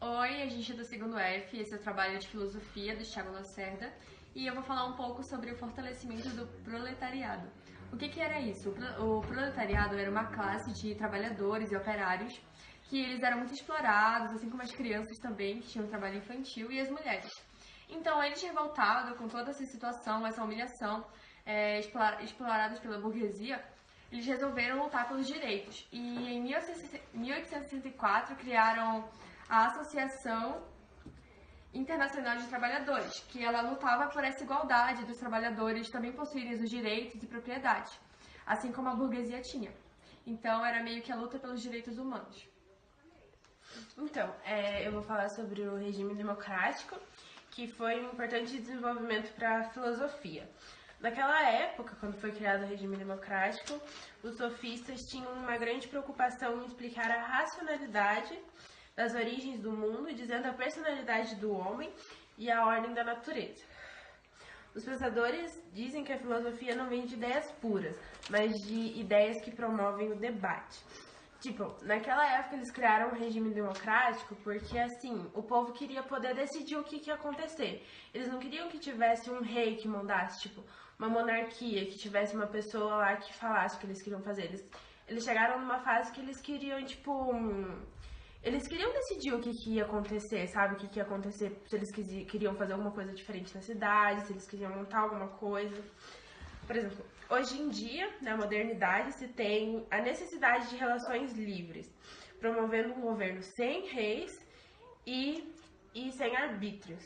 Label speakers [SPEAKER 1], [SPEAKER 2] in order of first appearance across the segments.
[SPEAKER 1] Oi, a gente é do segundo F, esse é o trabalho de filosofia do Thiago Lacerda e eu vou falar um pouco sobre o fortalecimento do proletariado. O que era isso? O proletariado era uma classe de trabalhadores e operários que eles eram muito explorados, assim como as crianças também, que tinham trabalho infantil, e as mulheres. Então, eles revoltados com toda essa situação, essa humilhação, explorados pela burguesia, eles resolveram lutar pelos direitos. E em 1864 criaram a Associação Internacional de Trabalhadores, que ela lutava por essa igualdade dos trabalhadores também possuírem os direitos e propriedades, assim como a burguesia tinha. Então, era meio que a luta pelos direitos humanos.
[SPEAKER 2] Então, eu vou falar sobre o regime democrático, que foi um importante desenvolvimento para a filosofia. Naquela época, quando foi criado o regime democrático, os sofistas tinham uma grande preocupação em explicar a racionalidade das origens do mundo, dizendo a personalidade do homem e a ordem da natureza. Os pensadores dizem que a filosofia não vem de ideias puras, mas de ideias que promovem o debate. Tipo, naquela época eles criaram um regime democrático porque, assim, o povo queria poder decidir o que ia acontecer. Eles não queriam que tivesse um rei que mandasse, tipo, uma monarquia, que tivesse uma pessoa lá que falasse o que eles queriam fazer. Eles chegaram numa fase que eles queriam, tipo... Eles queriam decidir o que ia acontecer, sabe? O que ia acontecer, se eles queriam fazer alguma coisa diferente na cidade, se eles queriam montar alguma coisa. Por exemplo, hoje em dia, na modernidade, se tem a necessidade de relações livres, promovendo um governo sem reis e sem arbítrios,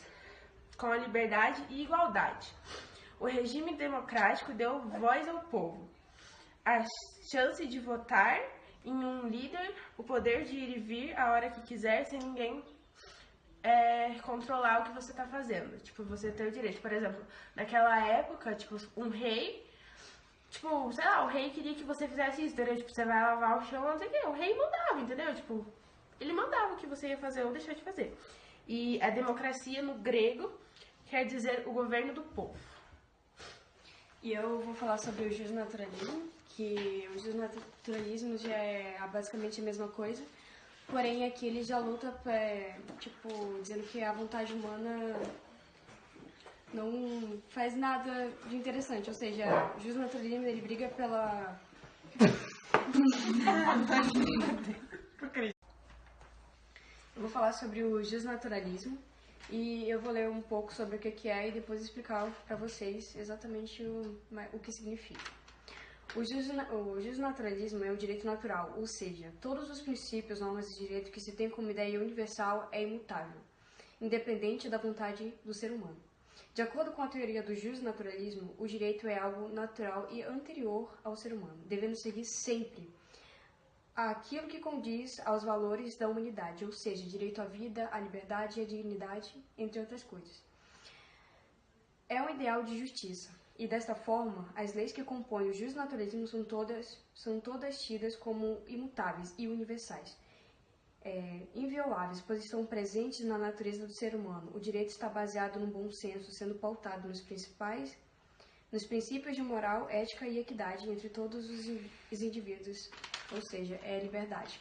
[SPEAKER 2] com a liberdade e igualdade. O regime democrático deu voz ao povo, a chance de votar em um líder, o poder de ir e vir a hora que quiser, sem ninguém controlar o que você tá fazendo. Tipo, você ter o direito. Por exemplo, naquela época, tipo, um rei, tipo, sei lá, o rei queria que você fizesse isso, entendeu? Tipo, você vai lavar o chão, não sei o quê. O rei mandava, entendeu? Tipo, ele mandava o que você ia fazer ou deixar de fazer. E a democracia, no grego, quer dizer o governo do povo.
[SPEAKER 3] E eu vou falar sobre o justnaturalismo, que o justnaturalismo já é basicamente a mesma coisa, porém aqui ele já luta, tipo, dizendo que a vontade humana não faz nada de interessante, ou seja, o justnaturalismo ele briga pela... Eu vou falar sobre o justnaturalismo e eu vou ler um pouco sobre o que é e depois explicar para vocês exatamente o que significa. O justnaturalismo é o direito natural, ou seja, todos os princípios, normas e direitos que se tem como ideia universal é imutável, independente da vontade do ser humano. De acordo com a teoria do justnaturalismo, o direito é algo natural e anterior ao ser humano, devendo seguir sempre aquilo que condiz aos valores da humanidade, ou seja, direito à vida, à liberdade e à dignidade, entre outras coisas. É um ideal de justiça, e desta forma, as leis que compõem o justnaturalismo são todas tidas como imutáveis e universais, invioláveis, pois estão presentes na natureza do ser humano. O direito está baseado no bom senso, sendo pautado nos princípios de moral, ética e equidade entre todos os indivíduos, ou seja, é liberdade.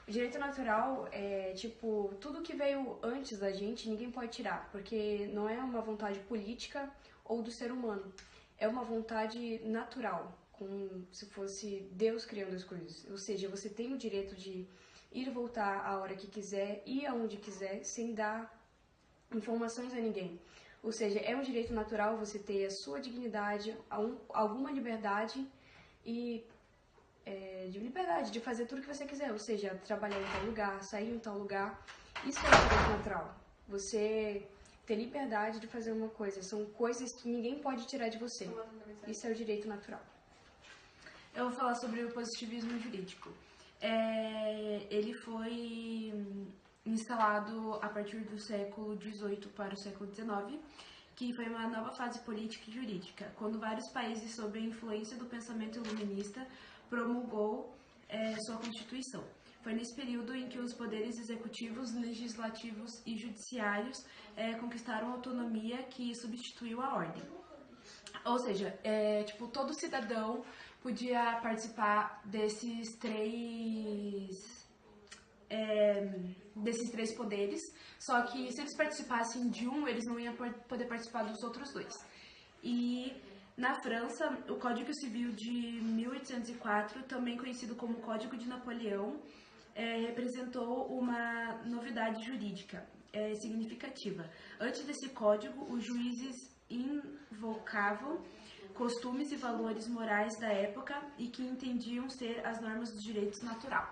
[SPEAKER 3] O direito natural é, tipo, tudo que veio antes da gente, ninguém pode tirar, porque não é uma vontade política ou do ser humano, é uma vontade natural, como se fosse Deus criando as coisas. Ou seja, você tem o direito de ir e voltar a hora que quiser, ir aonde quiser, sem dar informações a ninguém. Ou seja, é um direito natural você ter a sua dignidade, alguma liberdade e de liberdade de fazer tudo que você quiser. Ou seja, trabalhar em tal lugar, sair em tal lugar. Isso é um direito natural. Você ter liberdade de fazer uma coisa. São coisas que ninguém pode tirar de você. Isso é o direito natural.
[SPEAKER 4] Eu vou falar sobre o positivismo jurídico. Ele foi instalado a partir do século XVIII para o século XIX, que foi uma nova fase política e jurídica, quando vários países, sob a influência do pensamento iluminista, promulgou sua Constituição. Foi nesse período em que os poderes executivos, legislativos e judiciários conquistaram autonomia que substituiu a ordem. Ou seja, tipo, todo cidadão podia participar desses três desses 3 poderes, só que se eles participassem de um, eles não iam poder participar dos outros 2. E na França, o Código Civil de 1804, também conhecido como Código de Napoleão, representou uma novidade jurídica significativa. Antes desse código, os juízes invocavam costumes e valores morais da época e que entendiam ser as normas dos direitos natural.